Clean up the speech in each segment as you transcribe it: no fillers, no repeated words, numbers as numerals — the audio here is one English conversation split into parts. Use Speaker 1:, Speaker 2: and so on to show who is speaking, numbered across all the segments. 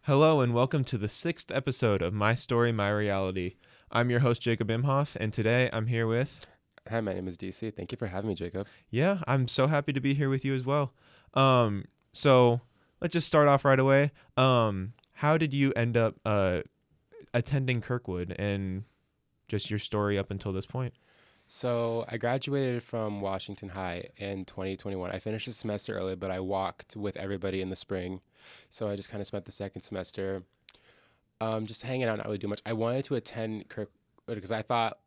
Speaker 1: Hello and welcome to the 6th episode of My Story, My Reality. I'm your host, Jacob Imhoff, and today I'm here with...
Speaker 2: Hi, my name is DC. Thank you for having me, Jacob.
Speaker 1: Yeah, I'm so happy to be here with you as well. So let's just start off right away. How did you end up attending Kirkwood and just your story up until this point?
Speaker 2: So I graduated from Washington High in 2021. I finished the semester early, but I walked with everybody in the spring. So I just kind of spent the second semester just hanging out, not really doing much. I wanted to attend Kirkwood because I thought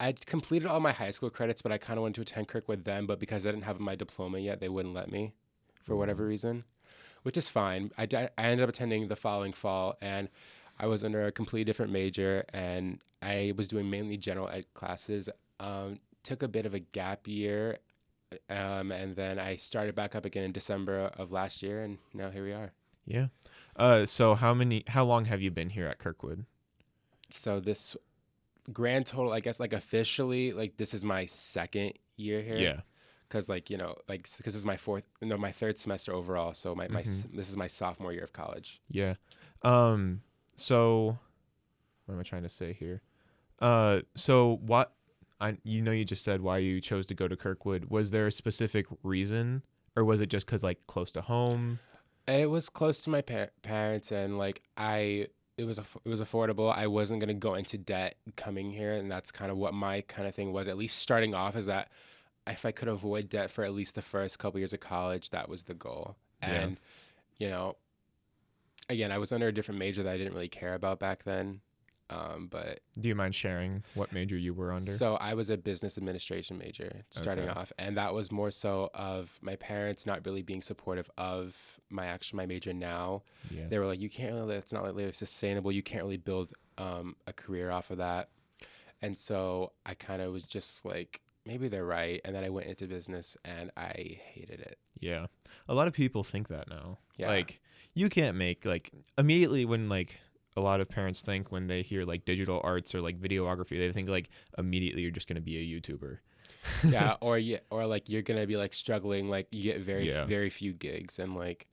Speaker 2: I'd completed all my high school credits, but I kind of wanted to attend Kirkwood then. But because I didn't have my diploma yet, they wouldn't let me for whatever reason, which is fine. I ended up attending the following fall, and I was under a completely different major, and I was doing mainly general ed classes. Took a bit of a gap year, and then I started back up again in December of last year, and now here we are.
Speaker 1: Yeah. So how long have you been here at Kirkwood?
Speaker 2: So this grand total, I guess, like officially, like this is my second year here.
Speaker 1: Yeah.
Speaker 2: Because because this is my third semester overall. So this is my sophomore year of college.
Speaker 1: Yeah. So what am I trying to say here? So what you just said why you chose to go to Kirkwood. Was there a specific reason, or was it just because like close to home?
Speaker 2: It was close to my parents, and it was affordable. I wasn't gonna go into debt coming here, and that's kind of what my kind of thing was. At least starting off, is that if I could avoid debt for at least the first couple years of college, that was the goal.
Speaker 1: Yeah.
Speaker 2: And you know, again, I was under a different major that I didn't really care about back then. But
Speaker 1: Do you mind sharing what major you were under?
Speaker 2: so I was a business administration major starting
Speaker 1: Okay.
Speaker 2: off, and that was more so of my parents not really being supportive of my major now.
Speaker 1: Yeah.
Speaker 2: They were like, you can't really, it's not really sustainable. You can't really build a career off of that. And so I kind of was just like, maybe they're right. And then I went into business and I hated it.
Speaker 1: Yeah. A lot of people think that now.
Speaker 2: Yeah.
Speaker 1: Like you can't make like immediately when like a lot of parents think when they hear like digital arts or like videography, they think like immediately you're just going to be a YouTuber.
Speaker 2: Yeah. Or like you're going to be like struggling, like you get
Speaker 1: Yeah.
Speaker 2: very few gigs, and like,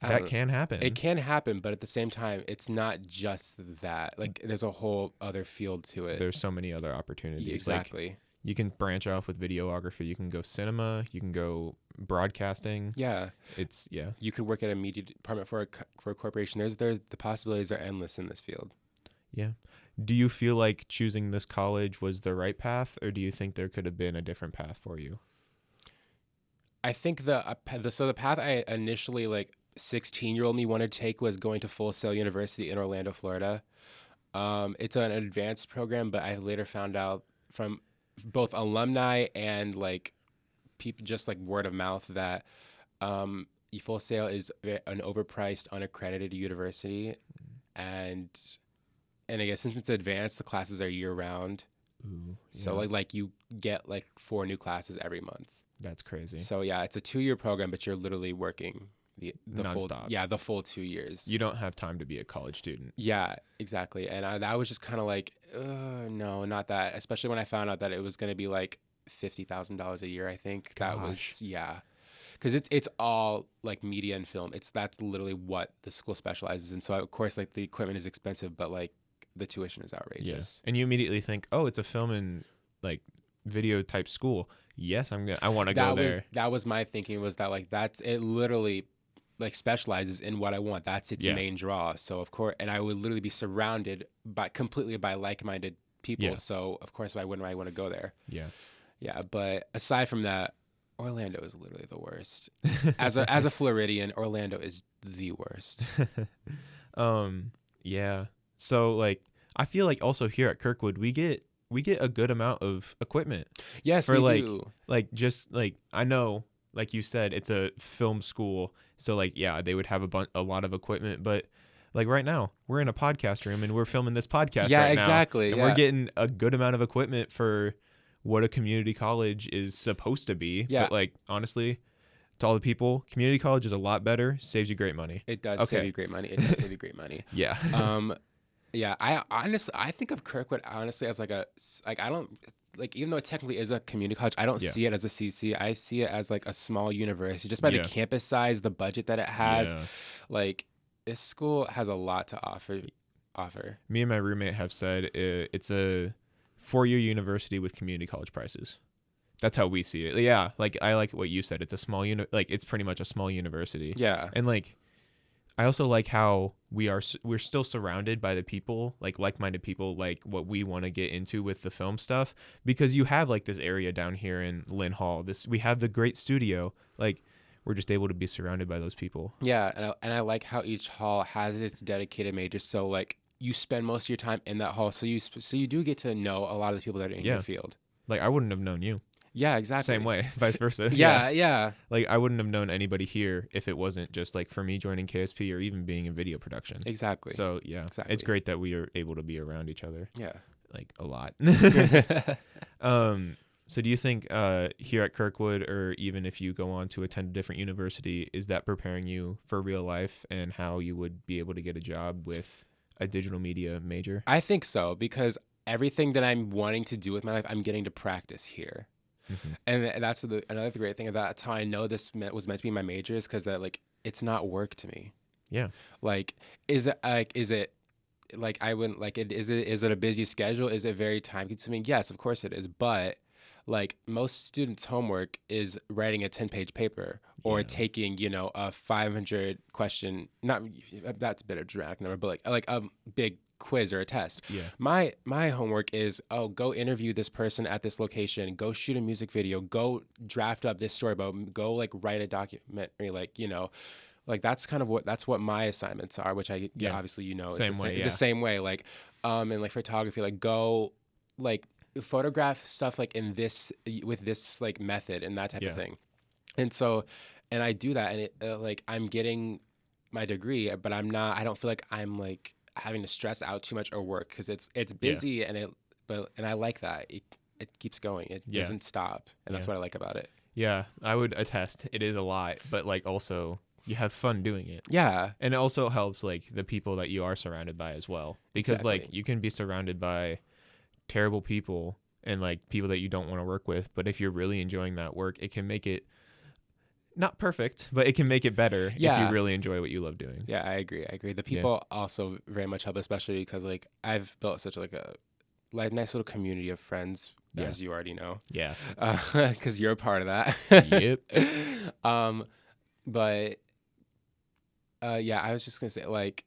Speaker 2: I
Speaker 1: That
Speaker 2: don't-
Speaker 1: can happen.
Speaker 2: it can happen, but at the same time, it's not just that. Like, there's a whole other field to it.
Speaker 1: There's so many other opportunities. Like,
Speaker 2: Exactly.
Speaker 1: you can branch off with videography. You can go cinema. You can go broadcasting.
Speaker 2: Yeah.
Speaker 1: Yeah.
Speaker 2: You could work at a media department for a corporation. There's the possibilities are endless in this field.
Speaker 1: Yeah. Do you feel like choosing this college was the right path, or do you think there could have been a different path for you?
Speaker 2: I think the path I initially, like, 16-year-old me wanted to take was going to Full Sail University in Orlando, Florida. It's an advanced program, but I later found out from both alumni and like people, just like word of mouth, that Full Sail is an overpriced, unaccredited university, and I guess since it's advanced, the classes are year round.
Speaker 1: Ooh,
Speaker 2: So
Speaker 1: yeah.
Speaker 2: like you get like 4 new classes every month.
Speaker 1: That's crazy.
Speaker 2: So yeah, it's a 2-year program, but you're literally working the full
Speaker 1: Nonstop.
Speaker 2: the full 2 years.
Speaker 1: You don't have time to be a college student.
Speaker 2: Yeah, exactly. And that was just kind of like, no, not that. Especially when I found out that it was going to be like $50,000 a year. I think that was, yeah, because it's all like media and film. That's literally what the school specializes in. So of course, like the equipment is expensive, but like the tuition is outrageous.
Speaker 1: And you immediately think, oh, it's a film and like video type school. Yes, I want to go there.
Speaker 2: That was my thinking, was that like it literally like specializes in what I want. That's its main draw. So of course, and I would literally be surrounded completely by like-minded people.
Speaker 1: Yeah.
Speaker 2: So of course, why wouldn't I want to go there?
Speaker 1: Yeah.
Speaker 2: Yeah. But aside from that, Orlando is literally the worst. As a Floridian, Orlando is the worst.
Speaker 1: Yeah. So like I feel like also here at Kirkwood we get a good amount of equipment.
Speaker 2: Yes,
Speaker 1: for
Speaker 2: we do.
Speaker 1: Like just like I know, like you said, it's a film school, so like yeah, they would have a lot of equipment, but like right now we're in a podcast room and we're filming this podcast
Speaker 2: Yeah,
Speaker 1: right
Speaker 2: exactly.
Speaker 1: now, and
Speaker 2: Yeah.
Speaker 1: we're getting a good amount of equipment for what a community college is supposed to be.
Speaker 2: Yeah.
Speaker 1: But like honestly, to all the people, community college is a lot better, saves you great money.
Speaker 2: It does
Speaker 1: Okay.
Speaker 2: save you great money. It does save you great money.
Speaker 1: Yeah.
Speaker 2: Yeah, I think of Kirkwood honestly as I don't, like, even though it technically is a community college, I don't
Speaker 1: Yeah.
Speaker 2: see it as a CC. I see it as like a small university, just by
Speaker 1: Yeah.
Speaker 2: the campus size, the budget that it has.
Speaker 1: Yeah.
Speaker 2: Like, this school has a lot to offer.
Speaker 1: Me and my roommate have said it's a 4-year university with community college prices. That's how we see it. Yeah, like I like what you said. It's a small like it's pretty much a small university.
Speaker 2: Yeah.
Speaker 1: And like I also like how we're still surrounded by the people, like-minded people, like what we want to get into with the film stuff, because you have like this area down here in Lynn Hall. We have the great studio. Like we're just able to be surrounded by those people.
Speaker 2: Yeah, and I like how each hall has its dedicated major. So like you spend most of your time in that hall, so you do get to know a lot of the people that are in your field.
Speaker 1: Like I wouldn't have known you.
Speaker 2: Yeah, exactly.
Speaker 1: Same way, vice versa.
Speaker 2: Yeah.
Speaker 1: Like I wouldn't have known anybody here if it wasn't just like for me joining KSP or even being in video production.
Speaker 2: Exactly.
Speaker 1: So yeah,
Speaker 2: exactly.
Speaker 1: It's great that we are able to be around each other.
Speaker 2: Yeah,
Speaker 1: like a lot. So do you think here at Kirkwood, or even if you go on to attend a different university, is that preparing you for real life and how you would be able to get a job with a digital media major?
Speaker 2: I think so, because everything that I'm wanting to do with my life, I'm getting to practice here. Mm-hmm. And that's another great thing. That's how I know this was meant to be my major, is because that like it's not work to me.
Speaker 1: Yeah.
Speaker 2: Like, is it like I wouldn't like it? Is it a busy schedule? Is it very time consuming? Yes, of course it is. But like most students' homework is writing a 10-page paper or taking a 500 question. Not that's a bit of a dramatic number, but like a big quiz or a test.
Speaker 1: Yeah.
Speaker 2: My homework is go interview this person at this location, go shoot a music video, go draft up this storyboard, go like write a documentary, like that's kind of what my assignments are, which I obviously the same way, like and like photography, like go like photograph stuff like in this with this like method and that type of thing. And so and I do that, and it like I'm getting my degree, but I don't feel like I'm like having to stress out too much or work, because it's busy and I like that it keeps going, it doesn't stop, and that's what I like about it.
Speaker 1: Yeah, I would attest. It is a lot, but like also you have fun doing it.
Speaker 2: Yeah,
Speaker 1: and it also helps like the people that you are surrounded by as well, because like you can be surrounded by terrible people and like people that you don't want to work with, but if you're really enjoying that work, it can make it not perfect, but it can make it better if you really enjoy what you love doing.
Speaker 2: Yeah, I agree. The people also very much help, especially because like I've built such like a nice little community of friends, as you already know.
Speaker 1: Yeah.
Speaker 2: Because you're a part of that.
Speaker 1: Yep.
Speaker 2: But I was just gonna say like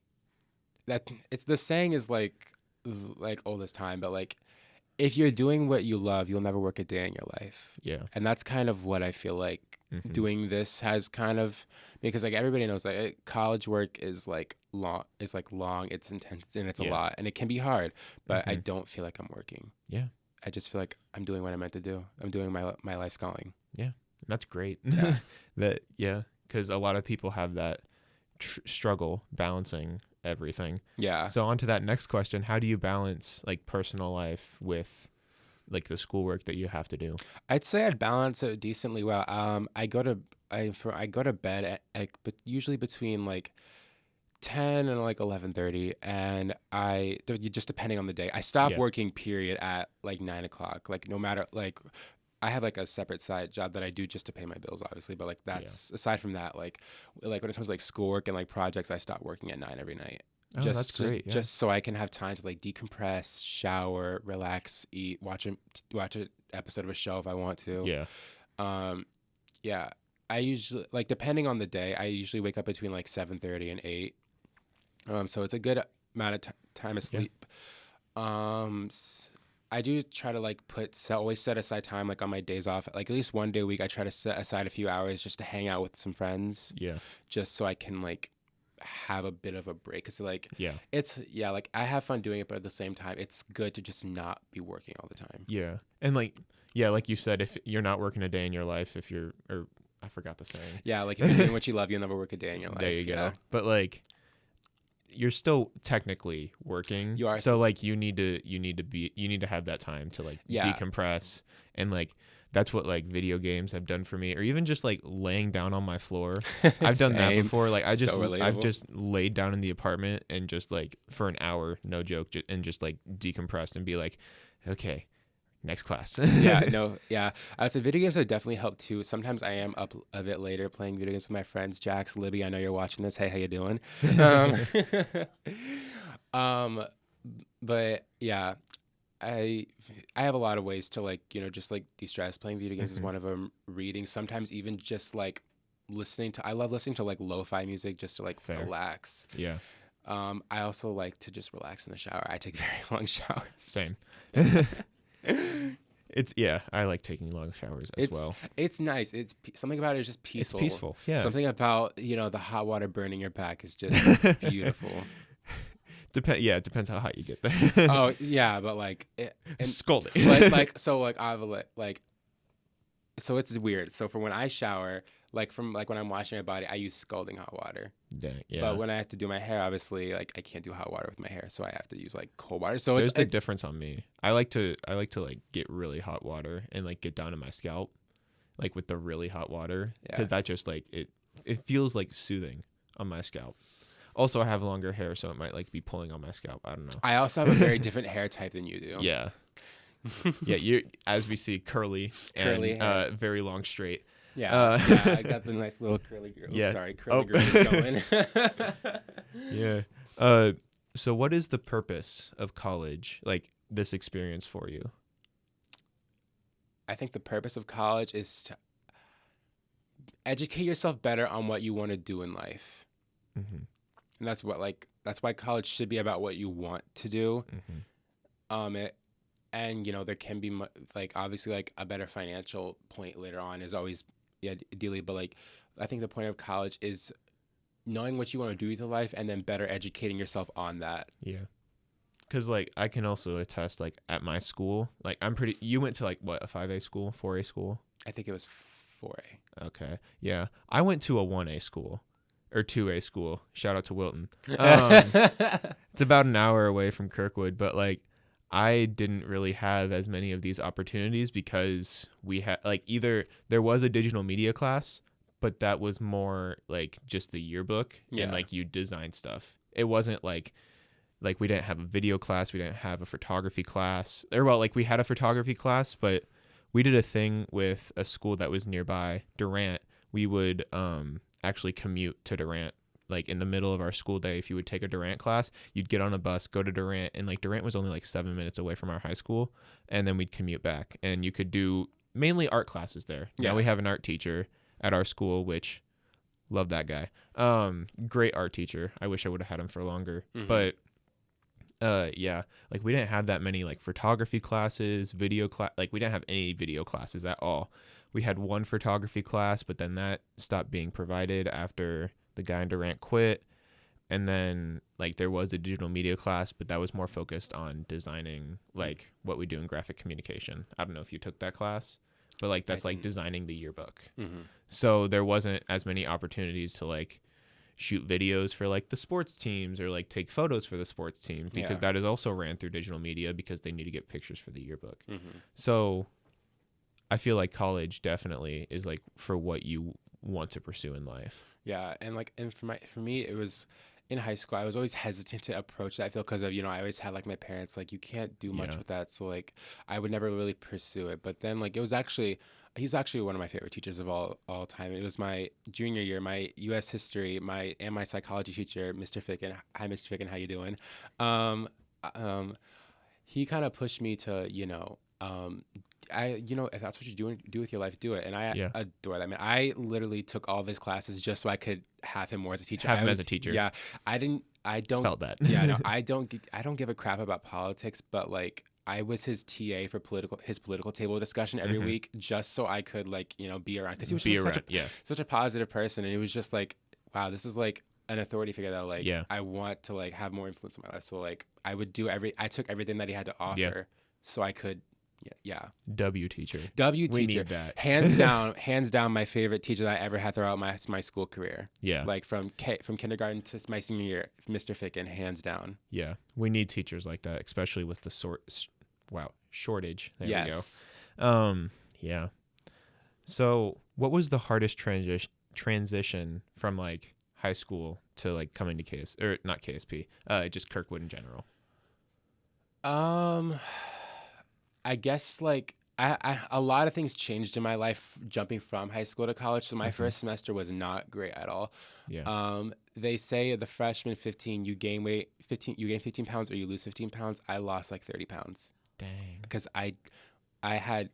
Speaker 2: that. It's the saying is like old as time, but like if you're doing what you love, you'll never work a day in your life.
Speaker 1: Yeah.
Speaker 2: And that's kind of what I feel like doing this has kind of, because like everybody knows that college work is like long, it's intense, and it's a lot, and it can be hard, but I don't feel like I'm working.
Speaker 1: Yeah.
Speaker 2: I just feel like I'm doing what I'm meant to do. I'm doing my life's calling.
Speaker 1: Yeah. That's great.
Speaker 2: Yeah.
Speaker 1: Because a lot of people have that struggle balancing everything.
Speaker 2: Yeah.
Speaker 1: So on to that next question, how do you balance like personal life with like the schoolwork that you have to do?
Speaker 2: I'd say I'd balance it decently well. I go to bed at usually between like 10 and like 11:30, and just depending on the day, I stop working period at like 9 o'clock. Like no matter, like I have like a separate side job that I do just to pay my bills, obviously, but like that's aside from that, like when it comes to like schoolwork and like projects, I stop working at 9 every night.
Speaker 1: Oh, that's great.
Speaker 2: Just so I can have time to like decompress, shower, relax, eat, watch an episode of a show if I want to.
Speaker 1: Yeah.
Speaker 2: I usually, like, depending on the day, I usually wake up between like 7:30 and 8. So it's a good amount of time of sleep. I do try to like always set aside time like on my days off. Like at least one day a week, I try to set aside a few hours just to hang out with some friends.
Speaker 1: Yeah.
Speaker 2: Just so I can like have a bit of a break, because like like I have fun doing it, but at the same time it's good to just not be working all the time.
Speaker 1: And like you said, if you're not working a day in your life, I forgot the saying,
Speaker 2: like if you're doing what you love, you'll never work a day in your life.
Speaker 1: There you go. But like you're still technically working,
Speaker 2: you are,
Speaker 1: so like you need to have that time to like decompress, and like that's what like video games have done for me, or even just like laying down on my floor. I've done that before. Like I've just laid down in the apartment and just like for an hour, no joke, and just like decompressed and be like, okay, next class.
Speaker 2: Yeah, no, yeah. So video games have definitely helped too. Sometimes I am up a bit later playing video games with my friends. Jax, Libby, I know you're watching this. Hey, how you doing? Um, um, but yeah, I I have a lot of ways to like, just like de-stress. Playing video games is
Speaker 1: Hmm.
Speaker 2: one of them. Reading, sometimes even just like listening to. I love listening to like lo-fi music just to like
Speaker 1: Fair.
Speaker 2: relax.
Speaker 1: Yeah.
Speaker 2: I also like to just relax in the shower. I take very long showers.
Speaker 1: Same. It's yeah. I like taking long showers as
Speaker 2: It's
Speaker 1: well.
Speaker 2: it's nice. Something about it is just
Speaker 1: It's
Speaker 2: peaceful.
Speaker 1: peaceful. Yeah.
Speaker 2: Something about, the hot water burning your back is just beautiful.
Speaker 1: Yeah. It depends how hot you get there.
Speaker 2: Oh, yeah, but like and
Speaker 1: Scolding.
Speaker 2: like I have like so it's weird. So for when I shower, like from like when I'm washing my body, I use scalding hot water.
Speaker 1: Dang,
Speaker 2: But
Speaker 1: yeah.
Speaker 2: when I have to do my hair, obviously, like I can't do hot water with my hair, so I have to use like cold water. So
Speaker 1: There's the
Speaker 2: it's
Speaker 1: difference on me. I like to like get really hot water and like get down to my scalp, like with the really hot water,
Speaker 2: yeah.
Speaker 1: because that just like it feels like soothing on my scalp. Also, I have longer hair, so it might like be pulling on my scalp. I don't know.
Speaker 2: I also have a very different hair type than you do.
Speaker 1: Yeah, yeah. You as we see curly
Speaker 2: Curly
Speaker 1: and
Speaker 2: hair.
Speaker 1: very long straight.
Speaker 2: Yeah, yeah, I got the nice little curly girl.
Speaker 1: Yeah.
Speaker 2: Sorry,
Speaker 1: Oh.
Speaker 2: curly girl going.
Speaker 1: Yeah. So what is the purpose of college? Like this experience for you?
Speaker 2: I think the purpose of college is to educate yourself better on what you want to do in life.
Speaker 1: Mm-hmm.
Speaker 2: And that's why college should be about what you want to do.
Speaker 1: Mm-hmm.
Speaker 2: And there can be like obviously like a better financial point later on is always ideally, but like I think the point of college is knowing what you want to do with your life and then better educating yourself on that.
Speaker 1: Yeah. Cause like I can also attest like at my school, like you went to like what, a 5A school, 4A school?
Speaker 2: I think it was 4A.
Speaker 1: Okay. Yeah. I went to a 1A school or 2A school. Shout out to Wilton. It's about an hour away from Kirkwood, but like I didn't really have as many of these opportunities because we had like either there was a digital media class, but that was more like just the yearbook
Speaker 2: Yeah.
Speaker 1: and like you design stuff. It wasn't like we didn't have a video class, we didn't have a photography class. Or well, like we had a photography class, but we did a thing with a school that was nearby, Durant. We would actually commute to Durant. Like in the middle of our school day, if you would take a Durant class, you'd get on a bus, go to Durant, and like Durant was only like 7 minutes away from our high school, and then we'd commute back. And you could do mainly art classes there.
Speaker 2: Yeah.
Speaker 1: Now we have an art teacher at our school, which love that guy. Great art teacher. I wish I would have had him for longer.
Speaker 2: Mhm.
Speaker 1: But yeah, like we didn't have that many like photography classes, like we didn't have any video classes at all. We had one photography class, but then that stopped being provided after the guy in Durant quit. And then like there was a digital media class, but that was more focused on designing like what we do in graphic communication. I don't know if you took that class, but like that's like
Speaker 2: didn't.
Speaker 1: designing the yearbook.
Speaker 2: Mm-hmm.
Speaker 1: So there wasn't as many opportunities to like shoot videos for like the sports teams or like take photos for the sports teams because
Speaker 2: Yeah.
Speaker 1: that is also ran through digital media because they need to get pictures for the yearbook.
Speaker 2: Mm-hmm.
Speaker 1: So I feel like college definitely is like for what you want to pursue in life.
Speaker 2: Yeah, and for me it was in high school. I was always hesitant to approach that. I feel because of I always had like my parents like you can't do much
Speaker 1: Yeah.
Speaker 2: with that, so like I would never really pursue it. But then like he's actually one of my favorite teachers of all time. It was my junior year, my U.S. history, and my psychology teacher, Mr. Ficken. Hi, Mr. Ficken, how you doing? Um, he kind of pushed me to if that's what you do with your life, do it. And I
Speaker 1: Yeah.
Speaker 2: adore that. I mean, I literally took all of his classes just so I could have him more as a teacher.
Speaker 1: Have him as a teacher.
Speaker 2: Yeah, I don't
Speaker 1: Felt that.
Speaker 2: Yeah, no, I don't give a crap about politics, but like I was his TA for his political table discussion every
Speaker 1: Mhm.
Speaker 2: week just so I could like be around because he was
Speaker 1: Be
Speaker 2: just
Speaker 1: around. Yeah.
Speaker 2: such a positive person, and it was just like, wow, this is like an authority figure that like
Speaker 1: Yeah.
Speaker 2: I want to like have more influence in my life. So like I took everything that he had to offer so I could yeah.
Speaker 1: W teacher.
Speaker 2: W
Speaker 1: We
Speaker 2: teacher.
Speaker 1: need that.
Speaker 2: Hands down my favorite teacher that I ever had throughout my school career.
Speaker 1: Yeah.
Speaker 2: Like from kindergarten to my senior year, Mr. Ficken, hands down.
Speaker 1: Yeah. We need teachers like that, especially with the shortage. There
Speaker 2: Yes.
Speaker 1: we go. Yeah. So what was the hardest transition from like high school to like coming to not KSP, just Kirkwood in general?
Speaker 2: I guess like a lot of things changed in my life jumping from high school to college. So my
Speaker 1: Mm-hmm.
Speaker 2: first semester was not great at all.
Speaker 1: Yeah.
Speaker 2: They say the freshman 15, you gain weight 15, you gain 15 pounds or you lose 15 pounds. I lost like 30 pounds
Speaker 1: Dang.
Speaker 2: because I had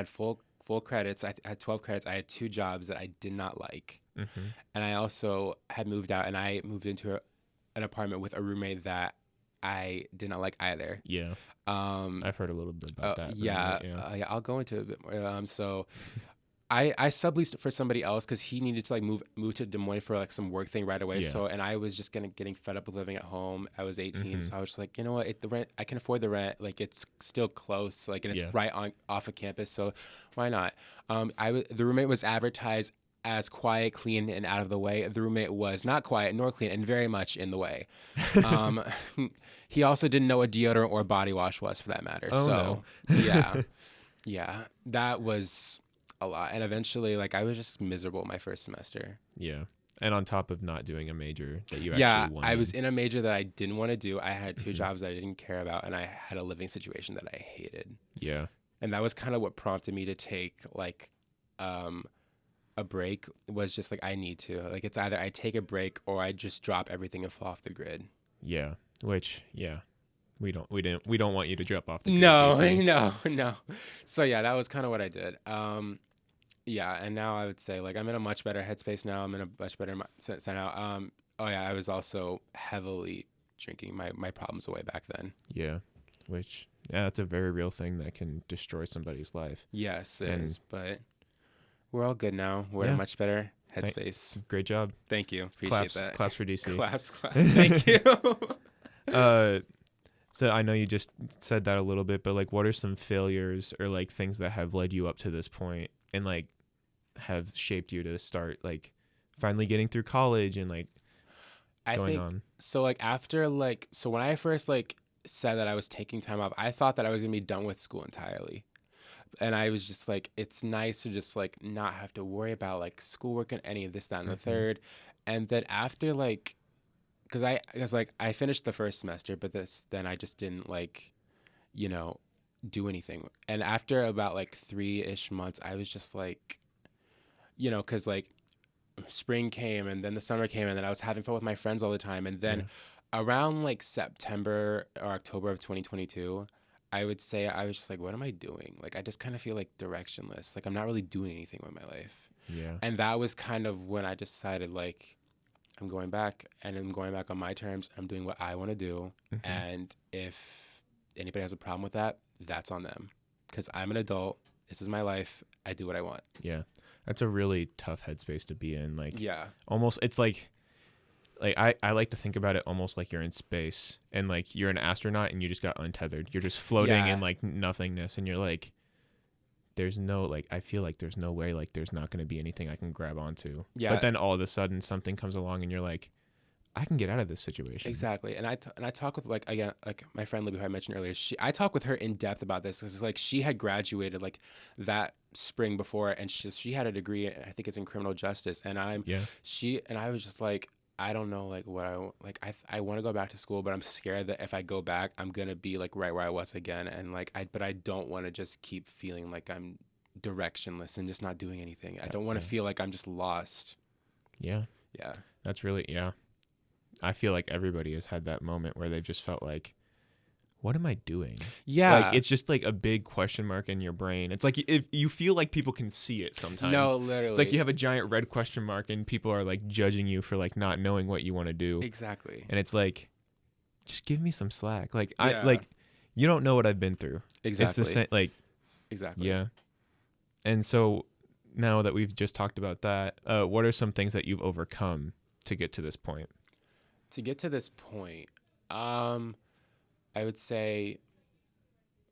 Speaker 2: full credits. I had 12 credits. I had two jobs that I did not like,
Speaker 1: Mm-hmm.
Speaker 2: and I also had moved out, and I moved into an apartment with a roommate that I did not like either.
Speaker 1: Yeah.
Speaker 2: Um,
Speaker 1: I've heard a little bit about that
Speaker 2: yeah,
Speaker 1: roommate. Yeah.
Speaker 2: yeah, I'll go into it a bit more. So I subleased for somebody else because he needed to like move to Des Moines for like some work thing right away.
Speaker 1: Yeah.
Speaker 2: So and I was just getting fed up with living at home. I was 18,
Speaker 1: Mm-hmm.
Speaker 2: so I was just like, you know what, the rent, I can afford the rent. Like it's still close, like, and it's
Speaker 1: Yeah.
Speaker 2: right on off of campus. So why not? The roommate was advertised as quiet, clean, and out of the way. The roommate was not quiet nor clean and very much in the way. Um, he also didn't know what deodorant or body wash was, for that matter.
Speaker 1: Oh
Speaker 2: So
Speaker 1: no.
Speaker 2: yeah, yeah, that was a lot. And eventually, like, I was just miserable my first semester.
Speaker 1: Yeah. And on top of not doing a major that you
Speaker 2: Yeah,
Speaker 1: actually
Speaker 2: I was
Speaker 1: wanted.
Speaker 2: in a major that I didn't want to do. I had two
Speaker 1: Mhm.
Speaker 2: jobs that I didn't care about, and I had a living situation that I hated.
Speaker 1: Yeah.
Speaker 2: And that was kind of what prompted me to take like um, a break. Was just like I need to. Like it's either I take a break or I just drop everything and fall off the grid.
Speaker 1: Yeah. Which, yeah. We don't want you to drop off the grid,
Speaker 2: No,
Speaker 1: DC.
Speaker 2: no. So yeah, that was kind of what I did. Yeah, and now I would say like I'm in a much better headspace now. I'm in a much better sense now. Oh yeah, I was also heavily drinking my problems away back then.
Speaker 1: Yeah. Which, yeah, that's a very real thing that can destroy somebody's life.
Speaker 2: Yes, it
Speaker 1: And
Speaker 2: is, but we're all good now. We're in a
Speaker 1: yeah,
Speaker 2: much better
Speaker 1: thank,
Speaker 2: headspace.
Speaker 1: great job.
Speaker 2: Thank you. Appreciate
Speaker 1: Claps,
Speaker 2: that.
Speaker 1: claps for DC.
Speaker 2: Claps. Thank you.
Speaker 1: uh, so I know you just said that a little bit, but like, what are some failures or like things that have led you up to this point and like have shaped you to start like finally getting through college and like
Speaker 2: I
Speaker 1: going
Speaker 2: think
Speaker 1: on?
Speaker 2: so. Like after like so when I first like said that I was taking time off, I thought that I was gonna be done with school entirely. And I was just like, it's nice to just like not have to worry about like schoolwork and any of this, that, and the
Speaker 1: Mm-hmm.
Speaker 2: third. And then after like, because like I finished the first semester, but then I just didn't like, you know, do anything. And after about like 3-ish months, I was just like, because like spring came and then the summer came and then I was having fun with my friends all the time. And then
Speaker 1: Yeah.
Speaker 2: around like September or October of 2022, I would say I was just like, what am I doing? Like, I just kind of feel like directionless. Like, I'm not really doing anything with my life.
Speaker 1: Yeah.
Speaker 2: And that was kind of when I decided, like, I'm going back and I'm going back on my terms. I'm doing what I want to do.
Speaker 1: Mm-hmm.
Speaker 2: And if anybody has a problem with that, that's on them. Because I'm an adult. This is my life. I do what I want.
Speaker 1: Yeah. That's a really tough headspace to be in. Like,
Speaker 2: Yeah.
Speaker 1: almost, it's like I like to think about it almost like you're in space and like you're an astronaut and you just got untethered. You're just floating
Speaker 2: Yeah.
Speaker 1: in like nothingness and you're like, there's no like, I feel like there's no way, like there's not going to be anything I can grab onto.
Speaker 2: Yeah.
Speaker 1: But then all of a sudden something comes along and you're like, I can get out of this situation.
Speaker 2: Exactly, and I talk with like again like my friend Libby who I mentioned earlier. I talk with her in depth about this because like she had graduated like that spring before, and she had a degree. I think it's in criminal justice, and
Speaker 1: Yeah.
Speaker 2: I was just like I don't know like what I want to go back to school, but I'm scared that if I go back, I'm gonna be like right where I was again, and like but I don't want to just keep feeling like I'm directionless and just not doing anything. I don't want to
Speaker 1: Yeah.
Speaker 2: feel like I'm just lost.
Speaker 1: Yeah.
Speaker 2: Yeah.
Speaker 1: That's really, yeah. I feel like everybody has had that moment where they've just felt like, what am I doing?
Speaker 2: Yeah.
Speaker 1: Like, it's just like a big question mark in your brain. It's like if you feel like people can see it sometimes.
Speaker 2: No, literally.
Speaker 1: It's like you have a giant red question mark and people are like judging you for like not knowing what you want to do.
Speaker 2: Exactly.
Speaker 1: And it's like, just give me some slack. Like,
Speaker 2: Yeah.
Speaker 1: you don't know what I've been through.
Speaker 2: Exactly.
Speaker 1: It's the same, like,
Speaker 2: Exactly.
Speaker 1: yeah. And so now that we've just talked about that, what are some things that you've overcome to get to this point?
Speaker 2: To get to this point, I would say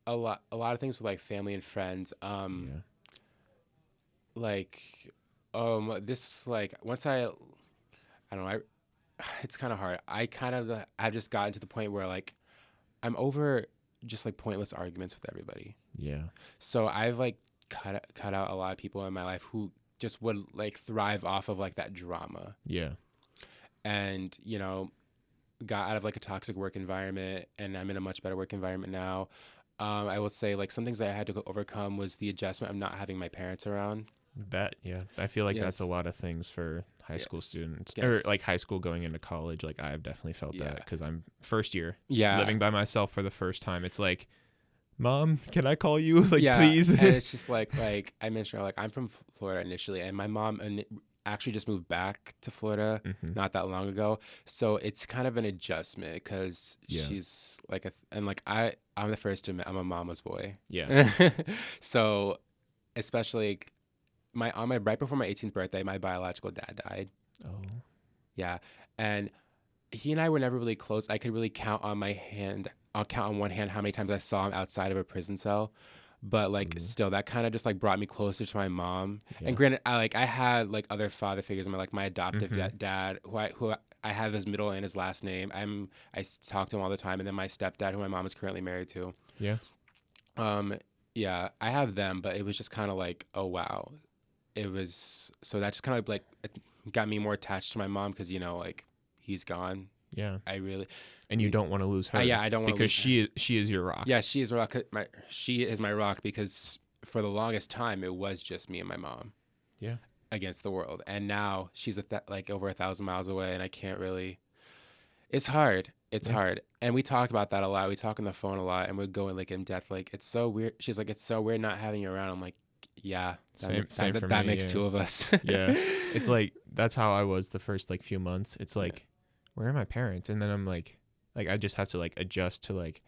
Speaker 2: a lot of things with like family and friends.
Speaker 1: Yeah.
Speaker 2: Like this like once I don't know, it's kind of hard. I've just gotten to the point where like I'm over just like pointless arguments with everybody.
Speaker 1: Yeah.
Speaker 2: So I've like cut out a lot of people in my life who just would like thrive off of like that drama.
Speaker 1: Yeah.
Speaker 2: And got out of like a toxic work environment, and I'm in a much better work environment now. I will say like some things that I had to overcome was the adjustment of not having my parents around.
Speaker 1: That, yeah, I feel like that's a
Speaker 2: Yes.
Speaker 1: lot of things for high school
Speaker 2: Yes.
Speaker 1: students, or
Speaker 2: Yes.
Speaker 1: like high school going into college. Like I've definitely felt that
Speaker 2: Yeah.
Speaker 1: because I'm first year
Speaker 2: Yeah.
Speaker 1: living by myself for the first time. It's like, Mom, can I call you? Like,
Speaker 2: Yeah,
Speaker 1: please.
Speaker 2: and it's just like I mentioned, like I'm from Florida initially, and my mom actually just moved back to Florida
Speaker 1: Hmm.
Speaker 2: not that long ago. So it's kind of an adjustment because
Speaker 1: Yeah.
Speaker 2: she's like and like I'm the first to admit I'm a mama's boy.
Speaker 1: Yeah.
Speaker 2: So especially on my right before my 18th birthday, my biological dad died.
Speaker 1: Oh.
Speaker 2: Yeah, and he and I were never really close. I could really I'll count on one hand how many times I saw him outside of a prison cell. But like
Speaker 1: Ooh.
Speaker 2: still that kind of just like brought me closer to my mom. And
Speaker 1: Yeah.
Speaker 2: granted, I had like other father figures in my like my adoptive
Speaker 1: Hmm.
Speaker 2: dad who I have his middle and his last name. Talk to him all the time, and then my stepdad who my mom is currently married to.
Speaker 1: Yeah.
Speaker 2: Um yeah, I have them, but it was just kind of like, oh wow. It was so that just kind of like it got me more attached to my mom because like he's gone.
Speaker 1: Yeah.
Speaker 2: I really,
Speaker 1: And you don't want to lose her.
Speaker 2: yeah, I don't want to
Speaker 1: because
Speaker 2: lose her.
Speaker 1: she is your rock.
Speaker 2: Yeah, she is she is my rock because for the longest time it was just me and my mom.
Speaker 1: Yeah.
Speaker 2: Against the world, and now she's like over 1,000 miles away, and I can't really. It's hard. It's
Speaker 1: Yeah.
Speaker 2: hard, and we talked about that a lot. We talk on the phone a lot, and we go like in depth. Like it's so weird. She's like, it's so weird not having you around. I'm like, yeah,
Speaker 1: Same for
Speaker 2: that
Speaker 1: me.
Speaker 2: makes
Speaker 1: Yeah.
Speaker 2: two of us.
Speaker 1: Yeah. It's like that's how I was the first like few months. It's like, where are my parents? And then I'm like I just have to like adjust to like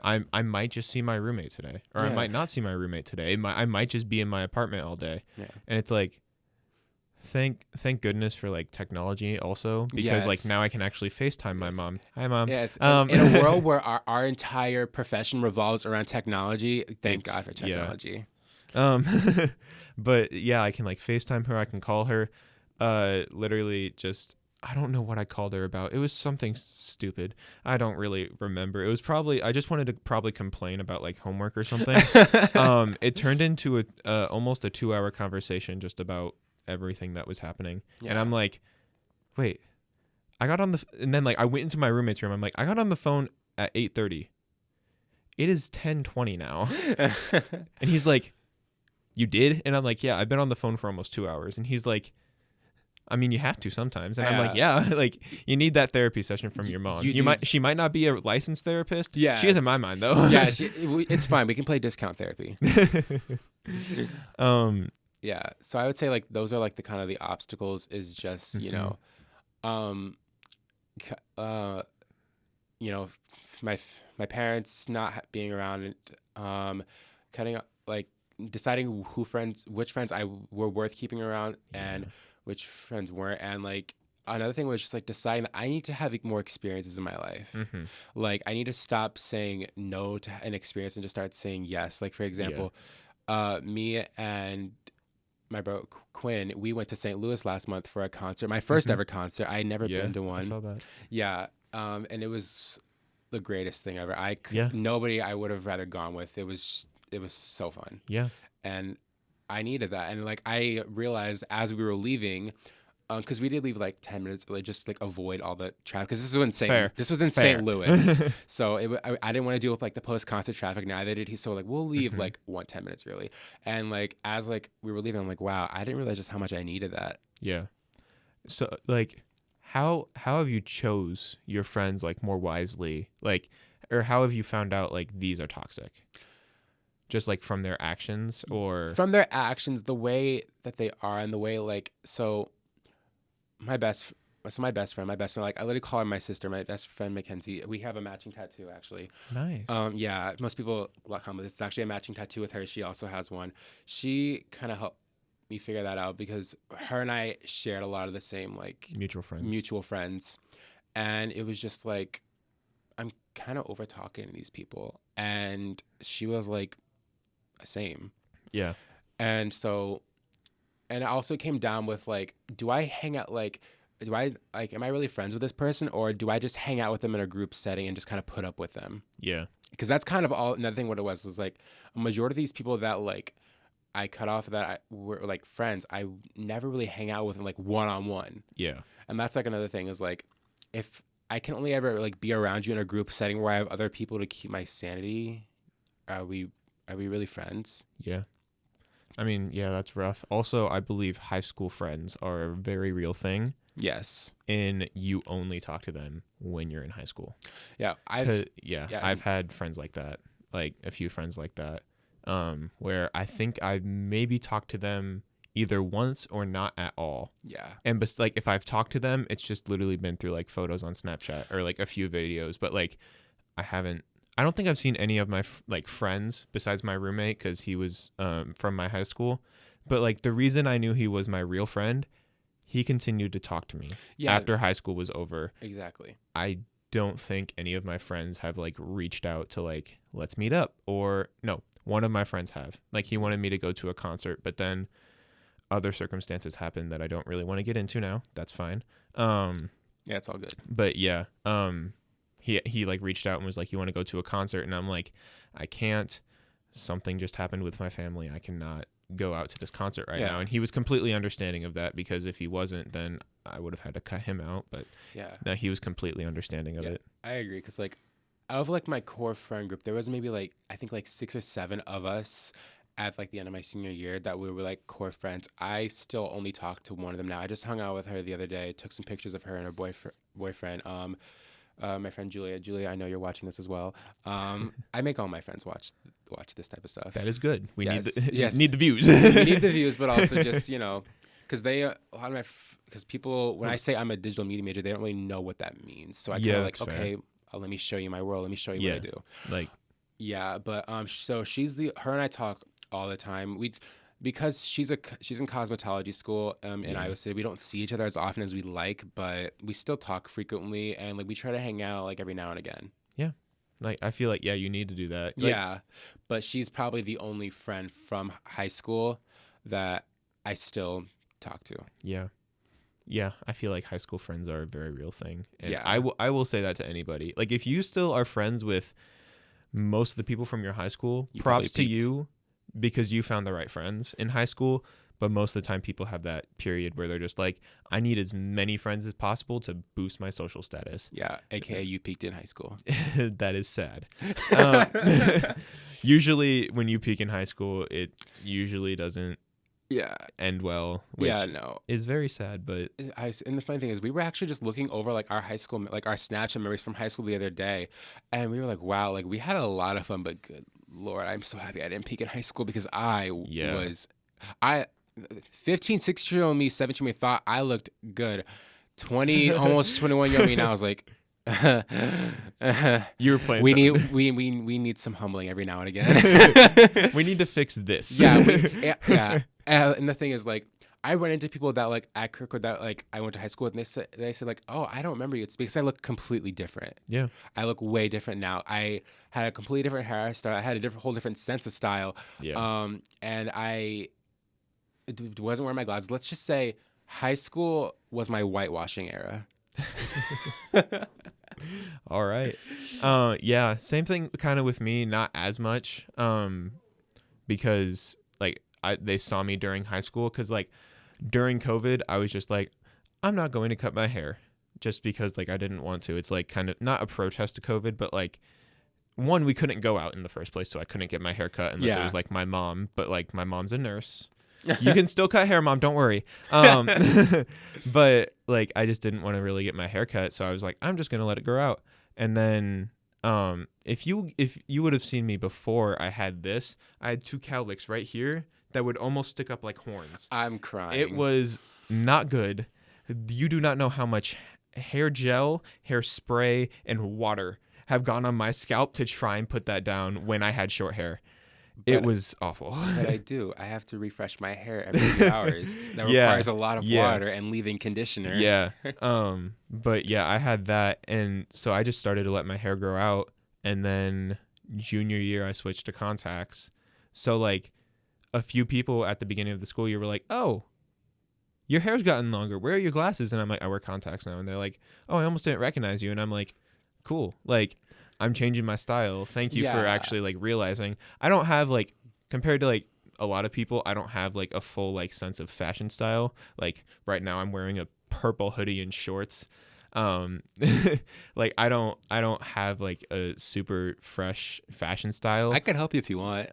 Speaker 1: I might just see my roommate today, or I
Speaker 2: Yeah.
Speaker 1: might not see my roommate today. I might just be in my apartment all day.
Speaker 2: Yeah.
Speaker 1: And it's like, thank goodness for like technology also, because like now I
Speaker 2: Yes.
Speaker 1: can actually FaceTime my
Speaker 2: Yes.
Speaker 1: mom. Hi, Mom.
Speaker 2: Yes,
Speaker 1: Um,
Speaker 2: in a world where our entire profession revolves around technology, thank
Speaker 1: It's-
Speaker 2: God for
Speaker 1: yeah.
Speaker 2: technology.
Speaker 1: Um, but yeah, I can like FaceTime her. I can call her. Literally just, I don't know what I called her about. It was something stupid. I don't really remember. It was probably, I just wanted to probably complain about like homework or something. It turned into almost a 2-hour conversation just about everything that was happening. And
Speaker 2: Yeah.
Speaker 1: I'm like, wait, and then like I went into my roommate's room. I'm like, I got on the phone at 8:30. It is 10:20 now. And he's like, you did? And I'm like, yeah, I've been on the phone for almost 2 hours. And he's like, I mean, you have to sometimes. And I'm like, yeah, like you need that therapy session from your mom.
Speaker 2: you do-
Speaker 1: She might not be a licensed therapist.
Speaker 2: Yes.
Speaker 1: She is in my mind though.
Speaker 2: Yeah, it's fine. We can play discount therapy.
Speaker 1: um,
Speaker 2: Yeah. So I would say like those are like the kind of the obstacles is just, um c- uh my parents not being around, cutting up like deciding which friends I were worth keeping around and which friends weren't, and like another thing was just like deciding that I need to have like, more experiences in my life.
Speaker 1: mhm.
Speaker 2: Like I need to stop saying no to an experience and just start saying yes. Like for example, me and my bro Quinn, we went to St. Louis last month for a concert, my first ever concert. I had never been to
Speaker 1: I
Speaker 2: one.
Speaker 1: saw that.
Speaker 2: Yeah, and it was the greatest thing ever.
Speaker 1: Yeah.
Speaker 2: Nobody I would have rather gone with. It was so fun,
Speaker 1: Yeah.
Speaker 2: and I needed that. And like I realized as we were leaving, because we did leave like 10 minutes early just to like avoid all the traffic. Because this was in
Speaker 1: Fair.
Speaker 2: This was in
Speaker 1: Fair.
Speaker 2: St. Louis, so I didn't want to deal with like the post concert traffic. Neither did he. So like we'll leave like 10 minutes early. And like as like we were leaving, I'm like, wow, I didn't realize just how much I needed that.
Speaker 1: Yeah. So like, how have you chose your friends like more wisely? Like, or how have you found out like these are toxic? Just like from their actions, or
Speaker 2: From their actions, the way that they are, and the way like my best friend, like I literally call her my sister, my best friend Mackenzie. We have a matching tattoo actually.
Speaker 1: nice.
Speaker 2: Yeah, most people come with this. It's actually a matching tattoo with her. She also has one. She kind of helped me figure that out because her and I shared a lot of the same like
Speaker 1: Mutual friends.
Speaker 2: and it was just like I'm kind of over talking to these people, and she was like same.
Speaker 1: Yeah.
Speaker 2: And so, and it also came down with like, do I hang out am I really friends with this person, or do I just hang out with them in a group setting and just kind of put up with them?
Speaker 1: Yeah.
Speaker 2: Because that's kind of another thing what it was like a majority of these people that like I cut off that were like friends, I never really hang out with them like one-on-one.
Speaker 1: Yeah.
Speaker 2: And that's like another thing is like, if I can only ever like be around you in a group setting where I have other people to keep my sanity are we really friends?
Speaker 1: Yeah. I mean, yeah, that's rough. Also, I believe high school friends are a very real thing,
Speaker 2: Yes.
Speaker 1: and you only talk to them when you're in high school.
Speaker 2: Yeah.
Speaker 1: Yeah,
Speaker 2: Yeah.
Speaker 1: I've had friends like that, like a few friends like that, where I think I've maybe talked to them either once or not at all.
Speaker 2: Yeah.
Speaker 1: And like if I've talked to them, it's just literally been through like photos on Snapchat or like a few videos, but like I haven't. I don't think I've seen any of my like friends besides my roommate because he was from my high school. But like the reason I knew he was my real friend, he continued to talk to me
Speaker 2: Yeah.
Speaker 1: after high school was over.
Speaker 2: Exactly.
Speaker 1: I don't think any of my friends have like reached out to like let's meet up, or no, one of my friends have. Like he wanted me to go to a concert, but then other circumstances happened that I don't really want to get into now. That's fine.
Speaker 2: Yeah, it's all good.
Speaker 1: But yeah, he like reached out and was like, "You want to go to a concert?" And I'm like, "I can't. Something just happened with my family. I cannot go out to this concert right now." And he was completely understanding of that, because if he wasn't, then I would have had to cut him out. But
Speaker 2: Yeah.
Speaker 1: no, he was completely understanding of it.
Speaker 2: I agree, because like out of like my core friend group, there was maybe like I think like 6 or 7 of us at like the end of my senior year that we were like core friends. I still only talk to one of them now. I just hung out with her the other day, took some pictures of her and her boyfriend. My friend Julia. Julia, I know you're watching this as well. I make all my friends watch this type of stuff.
Speaker 1: That is good. We need
Speaker 2: Yes.
Speaker 1: need the views.
Speaker 2: We need the views, but also just because they a lot of my because people, when I say I'm a digital media major, they don't really know what that means. So I kind of like,
Speaker 1: that's fair.
Speaker 2: okay, let me show you my world. Let me show you what I do.
Speaker 1: Like,
Speaker 2: Yeah, but so her and I talk all the time. Because she's in cosmetology school in Iowa City. We don't see each other as often as we like, but we still talk frequently, and like we try to hang out like every now and again.
Speaker 1: yeah. Like, I feel like, yeah, you need to do that. Like,
Speaker 2: Yeah, but she's probably the only friend from high school that I still talk to.
Speaker 1: Yeah. Yeah, I feel like high school friends are a very real thing. And
Speaker 2: Yeah.
Speaker 1: I will say that to anybody. Like, if you still are friends with most of the people from your high school,
Speaker 2: You
Speaker 1: props to
Speaker 2: probably peaked.
Speaker 1: you, because you found the right friends in high school. But most of the time people have that period where they're just like, I need as many friends as possible to boost my social status.
Speaker 2: Yeah, aka you peaked in high school.
Speaker 1: That is sad. Usually when you peak in high school, it usually doesn't
Speaker 2: Yeah.
Speaker 1: end well, which
Speaker 2: Yeah, no.
Speaker 1: is very sad. But
Speaker 2: And the funny thing is, we were actually just looking over like our high school, like our Snapchat memories from high school the other day, and we were like, wow, like we had a lot of fun. But good Lord, I'm so happy I didn't peak in high school, because I 15, 16-year-old me, 17-year-old me thought I looked good. 20, almost 21-year-old me now is like,
Speaker 1: you were playing.
Speaker 2: we need some humbling every now and again.
Speaker 1: We need to fix this.
Speaker 2: Yeah. And the thing is, like, I run into people that like at Kirkwood that like I went to high school with, and they said like, oh, I don't remember you. It's because I look completely different.
Speaker 1: Yeah.
Speaker 2: I look way different now. I had a completely different hairstyle. I had a whole different sense of style.
Speaker 1: Yeah.
Speaker 2: And wasn't wearing my glasses. Let's just say high school was my whitewashing era.
Speaker 1: All right. Yeah, same thing kind of with me, not as much. Because like they saw me during high school, cuz like during COVID, I was just like, I'm not going to cut my hair, just because like I didn't want to. It's like kind of not a protest to COVID, but like, one, we couldn't go out in the first place, so I couldn't get my hair cut unless it was like my mom, but like my mom's a nurse. You can still cut hair, Mom, don't worry. But like I just didn't want to really get my hair cut, so I was like, I'm just gonna let it grow out. And then if you would have seen me before I had this, I had 2 cowlicks right here that would almost stick up like horns.
Speaker 2: I'm crying.
Speaker 1: It was not good. You do not know how much hair gel, hairspray, and water have gone on my scalp to try and put that down when I had short hair. It was awful.
Speaker 2: But I do. I have to refresh my hair every few hours. That requires a lot of water and leave-in conditioner.
Speaker 1: Yeah. But yeah, I had that, and so I just started to let my hair grow out, and then junior year I switched to contacts. So like a few people at the beginning of the school year were like, "Oh, your hair's gotten longer. Where are your glasses?" And I'm like, "I wear contacts now." And they're like, "Oh, I almost didn't recognize you." And I'm like, "Cool. Like, I'm changing my style. Thank you for actually like realizing." I don't have like, compared to like a lot of people, I don't have like a full like sense of fashion style. Like right now I'm wearing a purple hoodie and shorts. Like I don't have like a super fresh fashion style.
Speaker 2: I can help you if you want.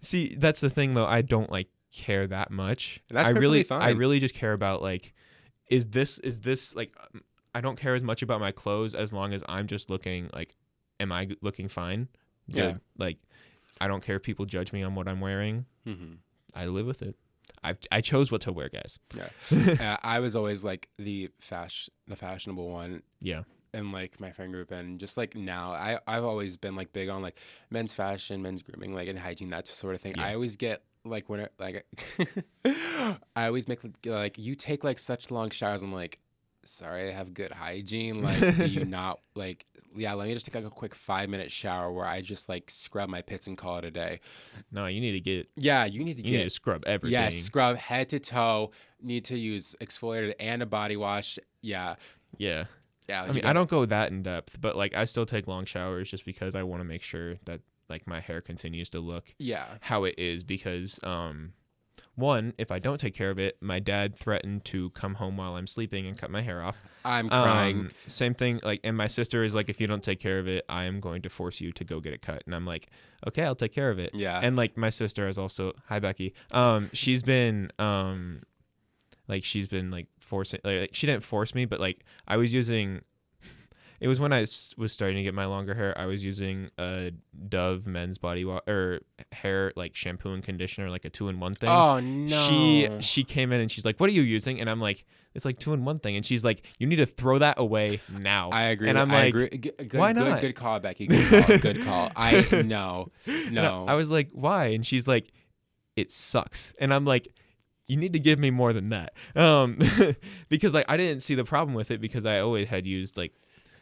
Speaker 1: See, that's the thing though. I don't like care that much.
Speaker 2: That's
Speaker 1: I
Speaker 2: perfectly
Speaker 1: really I
Speaker 2: fine.
Speaker 1: really just care about like is this like I don't care as much about my clothes as long as I'm just looking like am I looking fine?
Speaker 2: Yeah.
Speaker 1: Good. Like I don't care if people judge me on what I'm wearing.
Speaker 2: Mm-hmm.
Speaker 1: I live with it. I chose what to wear, guys.
Speaker 2: Yeah. I was always like the fashionable one
Speaker 1: Yeah.
Speaker 2: in like my friend group, and just like now I've always been like big on like men's fashion, men's grooming, like and hygiene, that sort of thing.
Speaker 1: Yeah.
Speaker 2: I always get like when it like I always make like you take like such long showers. I'm like, sorry, I have good hygiene. Like, do you not like? Yeah, let me just take like a quick 5-minute shower where I just like scrub my pits and call it a day.
Speaker 1: No, you need to get
Speaker 2: Yeah, you need to
Speaker 1: you need
Speaker 2: get
Speaker 1: to scrub everything.
Speaker 2: yeah, scrub head to toe. Need to use exfoliator and a body wash. Yeah,
Speaker 1: Yeah.
Speaker 2: yeah.
Speaker 1: I
Speaker 2: You
Speaker 1: mean, I
Speaker 2: gotta,
Speaker 1: don't go that in depth, but like I still take long showers just because I want to make sure that like my hair continues to look
Speaker 2: yeah.
Speaker 1: how it is because one, if I don't take care of it, my dad threatened to come home while I'm sleeping and cut my hair off.
Speaker 2: I'm crying.
Speaker 1: Same thing like and my sister is like if you don't take care of it, I am going to force you to go get it cut. And I'm like, "Okay, I'll take care of it."
Speaker 2: Yeah.
Speaker 1: And like my sister is also, hi Becky. She's been like forcing like she didn't force me, but like I was using it was when I was starting to get my longer hair. I was using a Dove men's body wash or hair like shampoo and conditioner, like a 2-in-1 thing.
Speaker 2: Oh no.
Speaker 1: She came in and she's like, "What are you using?" And I'm like, "It's like 2-in-1 thing." And she's like, "You need to throw that away now."
Speaker 2: I agree.
Speaker 1: And I'm
Speaker 2: I
Speaker 1: like,
Speaker 2: agree. Good,
Speaker 1: why not?
Speaker 2: Good call, Becky. Good call. Good call. I no,
Speaker 1: And
Speaker 2: no.
Speaker 1: I was like, "Why?" And she's like, "It sucks." And I'm like, you need to give me more than that. Because like I didn't see the problem with it because I always had used like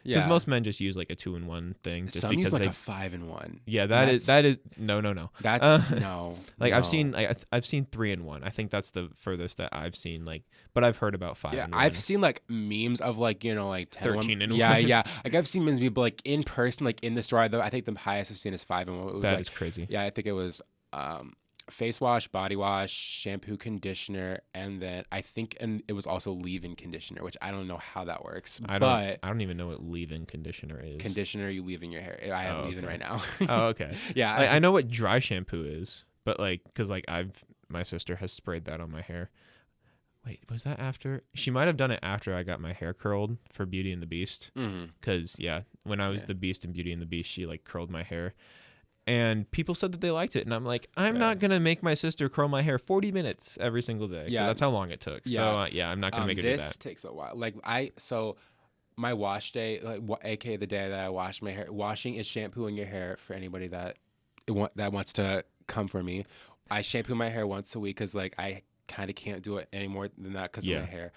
Speaker 1: because
Speaker 2: Yeah.
Speaker 1: most men just use like a 2-in-1 thing just
Speaker 2: Some
Speaker 1: because
Speaker 2: use like
Speaker 1: they
Speaker 2: a 5-in-1.
Speaker 1: yeah that is no
Speaker 2: That's no.
Speaker 1: like
Speaker 2: no.
Speaker 1: I've seen 3-in-1. I think that's the furthest that I've seen like but I've heard about 5
Speaker 2: Yeah,
Speaker 1: in
Speaker 2: I've
Speaker 1: 1.
Speaker 2: seen like memes of like
Speaker 1: 13 in
Speaker 2: Yeah,
Speaker 1: 1.
Speaker 2: yeah. Like I've seen memes be like in person, like in the store. I think the highest I've seen is 5-in-1. It was
Speaker 1: That
Speaker 2: like
Speaker 1: is crazy.
Speaker 2: yeah, I think it was face wash, body wash, shampoo, conditioner, and then I think and it was also leave-in conditioner, which I don't know how that works.
Speaker 1: I don't even know what leave-in conditioner is.
Speaker 2: Conditioner you leave in your hair. I have leave-in
Speaker 1: okay.
Speaker 2: right now.
Speaker 1: Oh, okay.
Speaker 2: Yeah,
Speaker 1: I know what dry shampoo is, but like cuz like my sister has sprayed that on my hair. Wait, was that after? She might have done it after I got my hair curled for Beauty and the Beast.
Speaker 2: Mhm.
Speaker 1: Cuz yeah, when I was
Speaker 2: Yeah.
Speaker 1: the Beast in Beauty and the Beast, she like curled my hair. And people said that they liked it, and I'm like, I'm
Speaker 2: Yeah.
Speaker 1: not gonna make my sister curl my hair 40 minutes every single day. 'Cause
Speaker 2: Yeah.
Speaker 1: that's how long it took.
Speaker 2: Yeah.
Speaker 1: So yeah, I'm not gonna make her do
Speaker 2: This
Speaker 1: that.
Speaker 2: takes a while. Like my wash day, like aka the day that I wash my hair. Washing is shampooing your hair for anybody that that wants to come for me. I shampoo my hair once a week because like I kind of can't do it any more than that because
Speaker 1: Yeah.
Speaker 2: of my hair.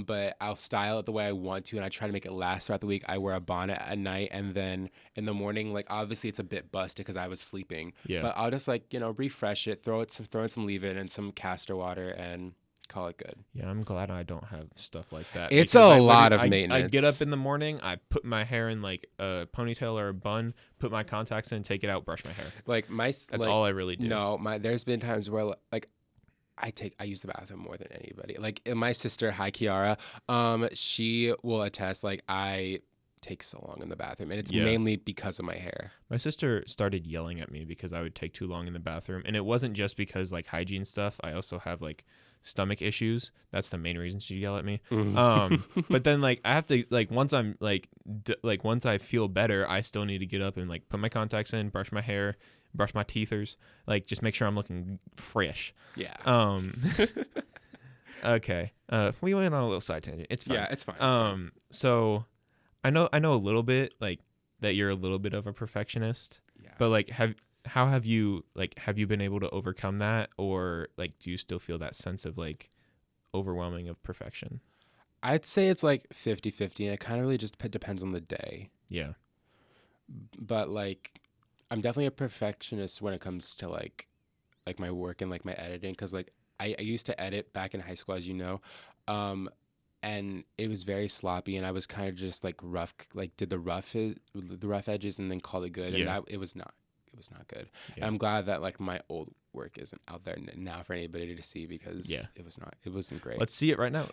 Speaker 2: But I'll style it the way I want to, and I try to make it last throughout the week. I wear a bonnet at night, and then in the morning, like obviously it's a bit busted because I was sleeping.
Speaker 1: Yeah.
Speaker 2: But I'll just like refresh it, throw in some leave-in and some castor water, and call it good.
Speaker 1: Yeah, I'm glad I don't have stuff like that.
Speaker 2: It's
Speaker 1: because
Speaker 2: a
Speaker 1: I
Speaker 2: lot of
Speaker 1: literally- I get
Speaker 2: maintenance.
Speaker 1: up in the morning, I put my hair in like a ponytail or a bun, put my contacts in, take it out, brush my hair.
Speaker 2: Like
Speaker 1: That's
Speaker 2: like,
Speaker 1: all I really do.
Speaker 2: No, there's been times where like I use the bathroom more than anybody. Like and my sister, hi Kiara, she will attest. Like I take so long in the bathroom, and it's
Speaker 1: Yeah.
Speaker 2: mainly because of my hair.
Speaker 1: My sister started yelling at me because I would take too long in the bathroom, and it wasn't just because like hygiene stuff. I also have like stomach issues. That's the main reason she'd yell at me. But then like I have to like once I'm like once I feel better, I still need to get up and like put my contacts in, brush my hair, brush my teethers, like just make sure I'm looking fresh.
Speaker 2: Yeah.
Speaker 1: Okay. We went on a little side tangent. It's fine.
Speaker 2: Yeah, it's fine. It's fine.
Speaker 1: So I know a little bit like that you're a little bit of a perfectionist,
Speaker 2: Yeah.
Speaker 1: but like how have you been able to overcome that, or like do you still feel that sense of like overwhelming of perfection?
Speaker 2: I'd say it's like 50-50, and it kind of really just depends on the day.
Speaker 1: Yeah.
Speaker 2: But like I'm definitely a perfectionist when it comes to like my work and like my editing, because like I used to edit back in high school, as you know, and it was very sloppy, and I was kind of just like rough, like did the rough edges and then called it good, and
Speaker 1: Yeah.
Speaker 2: it was not not good. And
Speaker 1: Yeah.
Speaker 2: I'm glad that like my old work isn't out there now for anybody to see because
Speaker 1: Yeah.
Speaker 2: it wasn't great.
Speaker 1: Let's see it right now.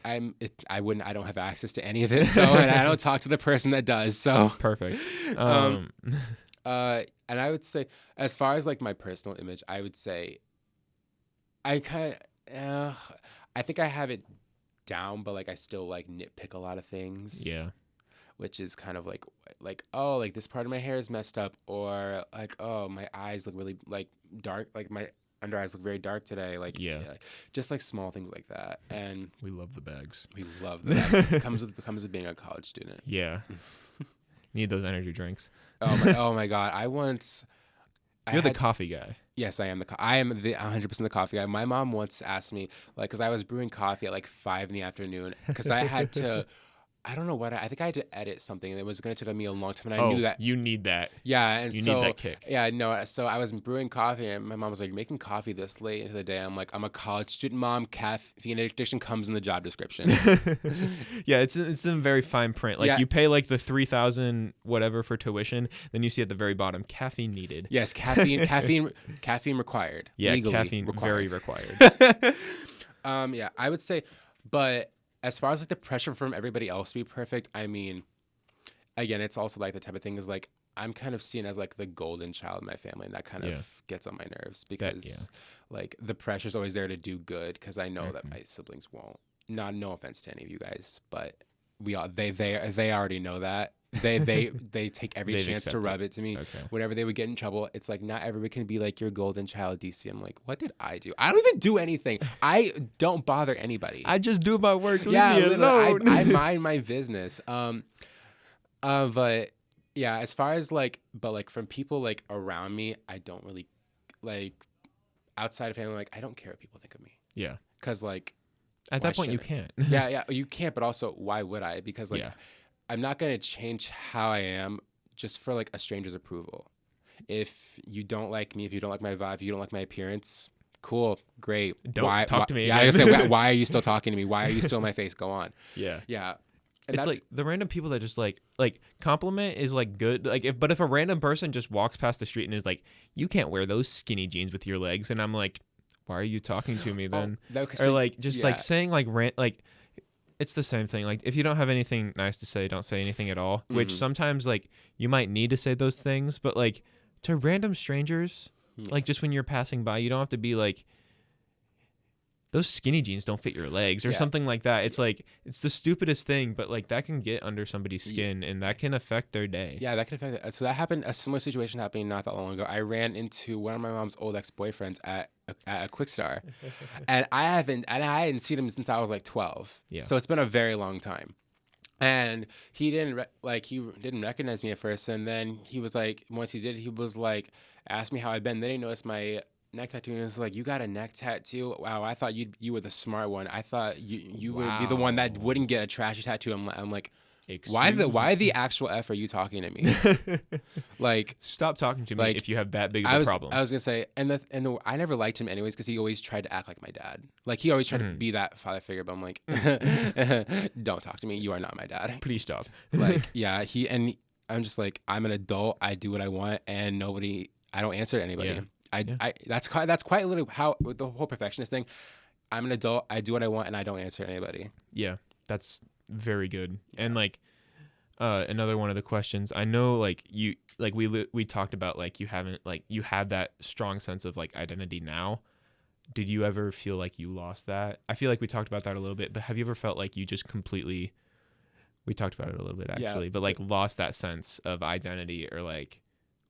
Speaker 2: I don't have access to any of it, so and I don't talk to the person that does. So
Speaker 1: Perfect.
Speaker 2: um, and I would say, as far as like my personal image, I would say uh, I think I have it down, but like I still like nitpick a lot of things.
Speaker 1: Yeah.
Speaker 2: Which is kind of like oh, like this part of my hair is messed up, or like oh, my eyes look really like dark, like my under eyes look very dark today, like
Speaker 1: Yeah.
Speaker 2: just like small things like that. And
Speaker 1: We love the bags.
Speaker 2: we love that. It comes with being a college student.
Speaker 1: Yeah. Need those energy drinks.
Speaker 2: Oh my god,
Speaker 1: You're the coffee guy.
Speaker 2: Yes, I am I am the 100% the coffee guy. My mom once asked me, like, because I was brewing coffee at like 5 in the afternoon, because I had to, I don't know what, I think I had to edit something, and it was going to take me a long time, and I knew that.
Speaker 1: You need that.
Speaker 2: Yeah, and
Speaker 1: You
Speaker 2: so
Speaker 1: need that kick.
Speaker 2: yeah, no. So I was brewing coffee, and my mom was like, "You're making coffee this late into the day." I'm like, "I'm a college student, mom. Caffeine addiction comes in the job description."
Speaker 1: Yeah, it's in very fine print. Like
Speaker 2: Yeah.
Speaker 1: you pay like the 3,000 whatever for tuition, then you see at the very bottom caffeine needed.
Speaker 2: Yes, caffeine required.
Speaker 1: Yeah,
Speaker 2: legally
Speaker 1: caffeine
Speaker 2: required.
Speaker 1: very required.
Speaker 2: Yeah, I would say, but as far as like the pressure from everybody else to be perfect, I mean, again, it's also like the type of thing is like I'm kind of seen as like the golden child in my family, and that kind
Speaker 1: Yeah.
Speaker 2: of gets on my nerves because like the pressure's always there to do good because I know that
Speaker 1: Mhm.
Speaker 2: my siblings won't. No offense to any of you guys, but they already know that. They take every
Speaker 1: They've
Speaker 2: chance to
Speaker 1: accepted.
Speaker 2: rub it to me.
Speaker 1: Okay.
Speaker 2: Whenever they would get in trouble, it's like not everybody can be like your golden child, DC. I'm like, what did I do? I don't even do anything. I don't bother anybody.
Speaker 1: I just do my work. Leave
Speaker 2: Yeah,
Speaker 1: me
Speaker 2: literally,
Speaker 1: alone.
Speaker 2: I mind my business. But yeah, as far as like, but like from people like around me, I don't really like outside of family. Like, I don't care what people think of me
Speaker 1: Yeah.
Speaker 2: because like
Speaker 1: At
Speaker 2: why
Speaker 1: that point, you
Speaker 2: should
Speaker 1: can't.
Speaker 2: yeah, you can't. But also, why would I? Because like
Speaker 1: Yeah.
Speaker 2: I'm not gonna change how I am just for like a stranger's approval. If you don't like me, if you don't like my vibe, if you don't like my appearance, cool, great.
Speaker 1: Don't talk to me
Speaker 2: Yeah, I
Speaker 1: again.
Speaker 2: was gonna say, why are you still talking to me? Why are you still in my face? Go on.
Speaker 1: Yeah.
Speaker 2: Yeah. And
Speaker 1: It's
Speaker 2: that's
Speaker 1: like the random people that just like compliment is like good. Like if a random person just walks past the street and is like, you can't wear those skinny jeans with your legs, and I'm like, why are you talking to me then? Or like just like saying like it's the same thing. Like if you don't have anything nice to say, don't say anything at all. Which
Speaker 2: Mhm.
Speaker 1: sometimes like you might need to say those things, but like to random strangers, like just when you're passing by, you don't have to be like, those skinny jeans don't fit your legs or
Speaker 2: Yeah.
Speaker 1: something like that. It's like it's the stupidest thing, but like that can get under somebody's skin and that can affect their day.
Speaker 2: Yeah, that can affect it. So that happened. A similar situation happened not that long ago. I ran into one of my mom's old ex-boyfriends at a Quick Star, and I hadn't seen him since I was like 12.
Speaker 1: Yeah.
Speaker 2: So it's been a very long time. And he didn't recognize me at first, and then he was like, once he did, he was like, asked me how I'd been. Then he noticed my neck tattoo, and he was like, "You got a neck tattoo? Wow, I thought you were the smart one. I thought you would be the one that
Speaker 1: Wow.
Speaker 2: wouldn't get a trashy tattoo." I'm like,
Speaker 1: Excuse
Speaker 2: why
Speaker 1: me?
Speaker 2: the actual F are you talking to me? Like,
Speaker 1: Stop talking to me
Speaker 2: Like,
Speaker 1: if you have that big of a problem.
Speaker 2: I was gonna say, I never liked him anyways because he always tried to act like my dad. Like he always tried to be that father figure. But I'm like, don't talk to me. You are not my dad.
Speaker 1: Please stop.
Speaker 2: Like, yeah, I'm just like, I'm an adult. I do what I want, and I don't answer to anybody.
Speaker 1: Yeah.
Speaker 2: That's quite literally how with the whole perfectionist thing. I'm an adult. I do what I want, and I don't answer to anybody.
Speaker 1: Yeah, that's very good. And like another one of the questions, I know like you like we talked about like you have that strong sense of like identity now. Did you ever feel like you lost that? I feel like we talked about that a little bit, but have you ever felt like you just completely, we talked about it a little bit actually, but like lost that sense of identity or like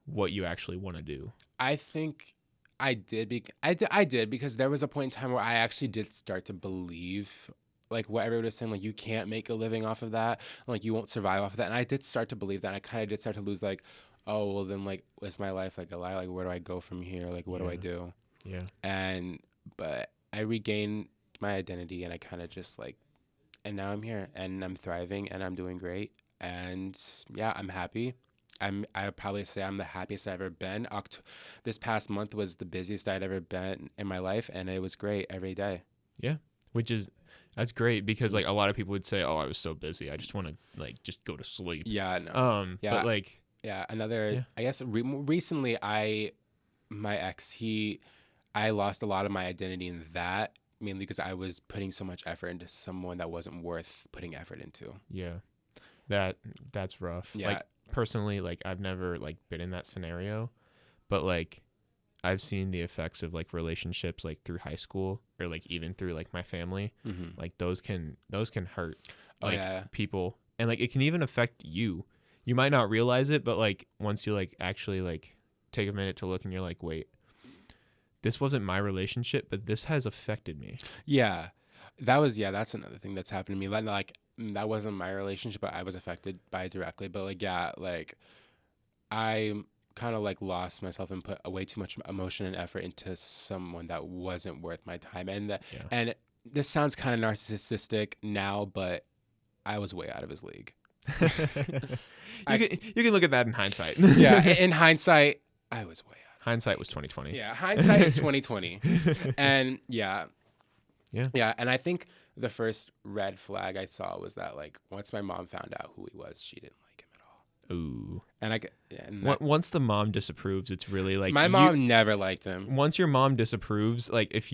Speaker 1: what you actually want to do?
Speaker 2: I think I did. I did because there was a point in time where I actually did start to believe like what everyone was saying, like you can't make a living off of that, like you won't survive off of that. And I did start to believe that. And I kind of did start to lose like, oh, well then like is my life like a lie? Like where do I go from here? Like what do I do?
Speaker 1: Yeah.
Speaker 2: But I regained my identity and I kind of just like, and now I'm here and I'm thriving and I'm doing great. And yeah, I'm happy. I probably say I'm the happiest I've ever been. This past month was the busiest I'd ever been in my life, and it was great every day.
Speaker 1: Yeah, that's great because like a lot of people would say, "Oh, I was so busy. I just want to like just go to sleep."
Speaker 2: Yeah, no.
Speaker 1: But like
Speaker 2: Yeah, another.
Speaker 1: Yeah.
Speaker 2: I guess recently, my ex, I lost a lot of my identity in that, mainly because I was putting so much effort into someone that wasn't worth putting effort into.
Speaker 1: Yeah. That's rough.
Speaker 2: Yeah.
Speaker 1: Like personally, like I've never like been in that scenario, but like I've seen the effects of like relationships like through high school or like even through like my family.
Speaker 2: Mm-hmm.
Speaker 1: Like those can hurt
Speaker 2: Oh
Speaker 1: like
Speaker 2: yeah.
Speaker 1: people, and like it can even affect you. You might not realize it, but like once you like actually like take a minute to look and you're like, wait, this wasn't my relationship, but this has affected me.
Speaker 2: Yeah. That's another thing that's happened to me. Like that wasn't my relationship, but I was affected by it directly. But like yeah, like I kind of like lost myself and put way too much emotion and effort into someone that wasn't worth my time.
Speaker 1: Yeah.
Speaker 2: And this sounds kind of narcissistic now, but I was way out of his league.
Speaker 1: You can look at that in hindsight.
Speaker 2: Yeah, in hindsight, I was way out.
Speaker 1: Hindsight was 2020.
Speaker 2: Yeah, hindsight is 2020. And yeah.
Speaker 1: Yeah.
Speaker 2: Yeah, and I think the first red flag I saw was that like once my mom found out who he was, she didn't like him at all.
Speaker 1: Ooh.
Speaker 2: Once
Speaker 1: Once the mom disapproves, it's really like
Speaker 2: my mom never liked him.
Speaker 1: Once your mom disapproves, like if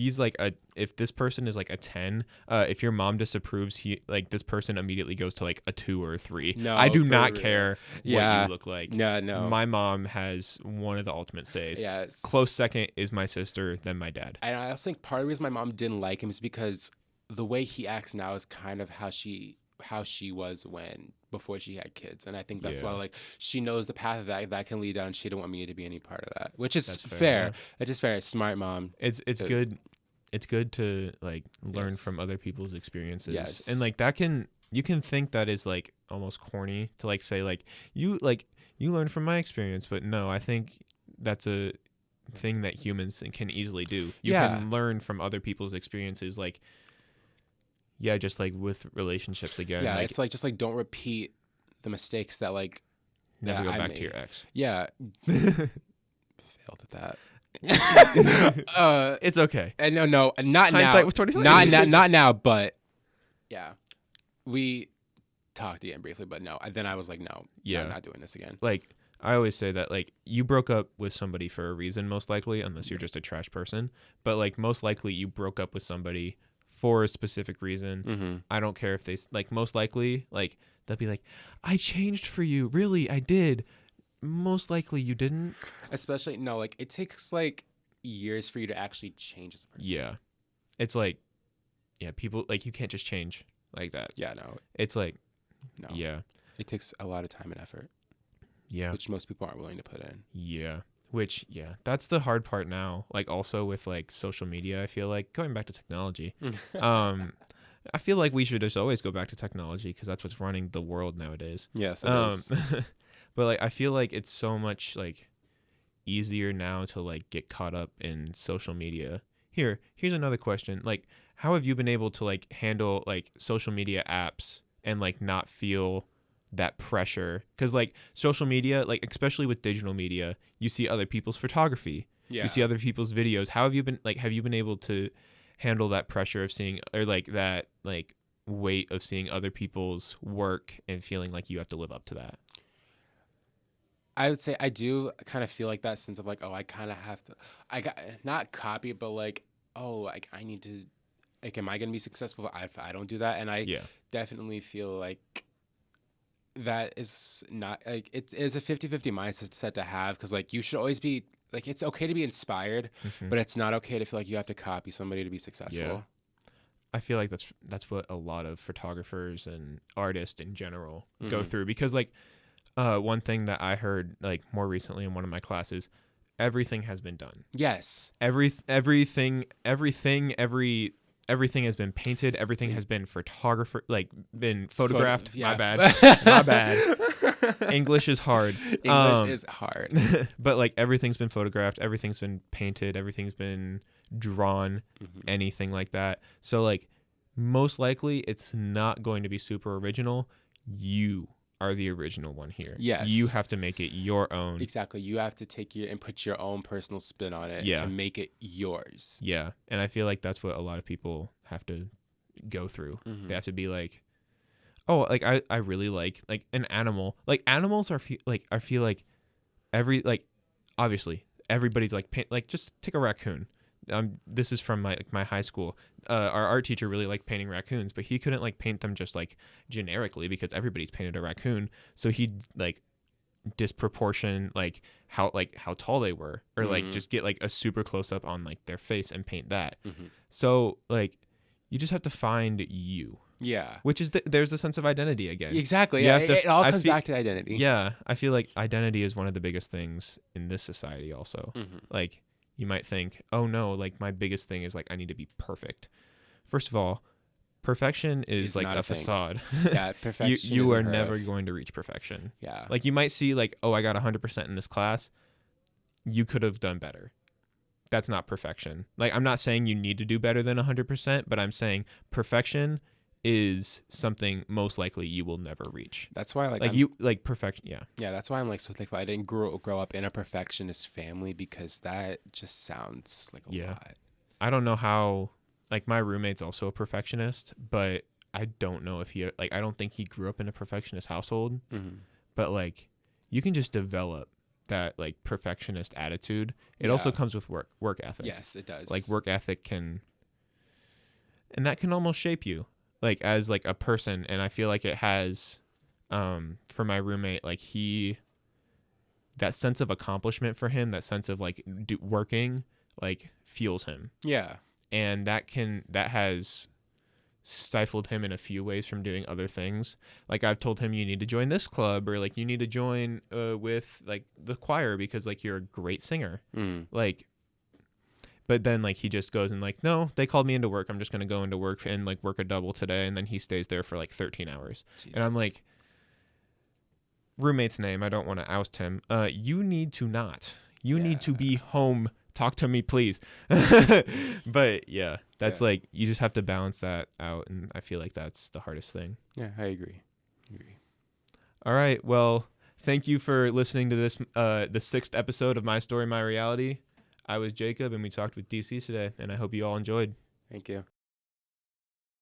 Speaker 1: this person is like a 10, if your mom disapproves, this person immediately goes to like a 2 or a 3.
Speaker 2: No,
Speaker 1: I do
Speaker 2: for
Speaker 1: not
Speaker 2: real.
Speaker 1: care what you look like.
Speaker 2: No.
Speaker 1: My mom has one of the ultimate says.
Speaker 2: Yes.
Speaker 1: Close second is my sister, then my dad.
Speaker 2: And I also think part of the reason my mom didn't like him is because the way he acts now is kind of how she was before she had kids, and I think that's why like she knows the path that can lead down. She didn't want me to be any part of that, which is fair. It's just fair. Smart mom.
Speaker 1: It's good. It's good to like learn from other people's experiences.
Speaker 2: Yes.
Speaker 1: And like you can think that is like almost corny to like say like you learn from my experience, but no, I think that's a thing that humans can easily do. You can learn from other people's experiences, like. Yeah, just like with relationships again.
Speaker 2: Yeah,
Speaker 1: like,
Speaker 2: it's like just like don't repeat the mistakes that like
Speaker 1: never go
Speaker 2: I
Speaker 1: back
Speaker 2: made.
Speaker 1: to your ex.
Speaker 2: Yeah, failed at that.
Speaker 1: It's okay.
Speaker 2: And no, not
Speaker 1: Hindsight
Speaker 2: now.
Speaker 1: was 2020.
Speaker 2: Not now, but yeah, we talked again briefly, but no. Then I was like, no, I'm not doing this again.
Speaker 1: Like I always say that like you broke up with somebody for a reason, most likely, unless you're just a trash person. But like most likely you broke up with somebody for a specific reason.
Speaker 2: Mm-hmm.
Speaker 1: I don't care if they like most likely like they'll be like, I changed for you. Really, I did. Most likely you didn't.
Speaker 2: Especially no, like it takes like years for you to actually change as a person.
Speaker 1: Yeah, it's like people like you can't just change like that.
Speaker 2: Yeah, no.
Speaker 1: It's like
Speaker 2: no.
Speaker 1: Yeah,
Speaker 2: it takes a lot of time and effort.
Speaker 1: Yeah,
Speaker 2: which most people aren't willing to put in.
Speaker 1: Yeah. Which, that's the hard part now. Like, also with, like, social media, I feel like, going back to technology, I feel like we should just always go back to technology because that's what's running the world nowadays.
Speaker 2: Yes, it is.
Speaker 1: But, like, I feel like it's so much, like, easier now to, like, get caught up in social media. Here's another question. Like, how have you been able to, like, handle, like, social media apps and, like, not feel that pressure? Because like social media, like especially with digital media, you see other people's photography, you see other people's videos. How have you been able to handle that pressure of seeing, or like that like weight of seeing other people's work and feeling like you have to live up to that?
Speaker 2: I would say I do kind of feel like that sense of like, oh, I kind of have to, I got not copy it, but like, oh, like I need to, like, am I going to be successful if I don't do that? And I definitely feel like that is not like it's a 50-50 mindset to have, because like you should always be like, it's okay to be inspired, but it's not okay to feel like you have to copy somebody to be successful.
Speaker 1: I feel like that's what a lot of photographers and artists in general go through, because like one thing that I heard like more recently in one of my classes, everything has been done.
Speaker 2: Yes.
Speaker 1: Everything has been painted. Everything has been been photographed. My bad. English is hard.
Speaker 2: English is hard.
Speaker 1: But like everything's been photographed. Everything's been painted. Everything's been drawn. Anything like that. So like most likely it's not going to be super original. You are the original one here.
Speaker 2: Yes.
Speaker 1: You have to make it your own.
Speaker 2: Exactly. You have to take and put your own personal spin on it to make it yours.
Speaker 1: Yeah. And I feel like that's what a lot of people have to go through. They have to be like, Oh, like I really like an animal. Like animals are I feel like every like obviously everybody's like paint, like just take a raccoon. This is from my high school. Our art teacher really liked painting raccoons, but he couldn't like paint them just like generically because everybody's painted a raccoon. So he'd like disproportion like how tall they were, or like just get like a super close up on like their face and paint that. So like you just have to find you.
Speaker 2: Yeah.
Speaker 1: Which is there's the sense of identity again.
Speaker 2: Exactly.
Speaker 1: You
Speaker 2: Yeah.
Speaker 1: have to-
Speaker 2: It all
Speaker 1: I
Speaker 2: comes
Speaker 1: feel-
Speaker 2: back to identity.
Speaker 1: Yeah, I feel like identity is one of the biggest things in this society also. Like you might think, "Oh no, like my biggest thing is like I need to be perfect." First of all, perfection is
Speaker 2: It's
Speaker 1: like
Speaker 2: not
Speaker 1: a
Speaker 2: a thing.
Speaker 1: facade.
Speaker 2: Yeah. Perfection.
Speaker 1: You
Speaker 2: is
Speaker 1: are
Speaker 2: unheard
Speaker 1: never
Speaker 2: of.
Speaker 1: going to reach perfection.
Speaker 2: Yeah.
Speaker 1: Like you might see like, "Oh, I got 100% in this class." You could have done better. That's not perfection. Like I'm not saying you need to do better than 100%, but I'm saying perfection is something most likely you will never reach.
Speaker 2: That's why
Speaker 1: Like you like perfection. Yeah.
Speaker 2: Yeah, that's why I'm like so thankful I didn't grow up in a perfectionist family, because that just sounds like a
Speaker 1: Yeah.
Speaker 2: lot.
Speaker 1: I don't know how, like my roommate's also a perfectionist, but I don't know if he like I don't think he grew up in a perfectionist household, but like you can just develop that like perfectionist attitude. It also
Speaker 2: Yeah.
Speaker 1: comes with work ethic.
Speaker 2: Yes, it does.
Speaker 1: Like work ethic can, and that can almost shape you like as like a person. And I feel like it has for my roommate, like that sense of accomplishment for him, that sense of like working like fuels him.
Speaker 2: Yeah.
Speaker 1: And that has stifled him in a few ways from doing other things. Like I've told him you need to join this club, or like you need to join with like the choir because like you're a great singer. Like but then like he just goes and like, no, they called me into work, I'm just going to go into work and like work a double today, and then he stays there for like 13 hours.
Speaker 2: Jesus.
Speaker 1: And I'm like, roommate's name, I don't want to oust him. You need to not. You need to be home. Talk to me, please. But yeah, that's like, you just have to balance that out. And I feel like that's the hardest thing.
Speaker 2: Yeah, I agree.
Speaker 1: All right. Well, thank you for listening to this, the 6th episode of My Story, My Reality. I was Jacob, and we talked with DC today, and I hope you all enjoyed.
Speaker 2: Thank you.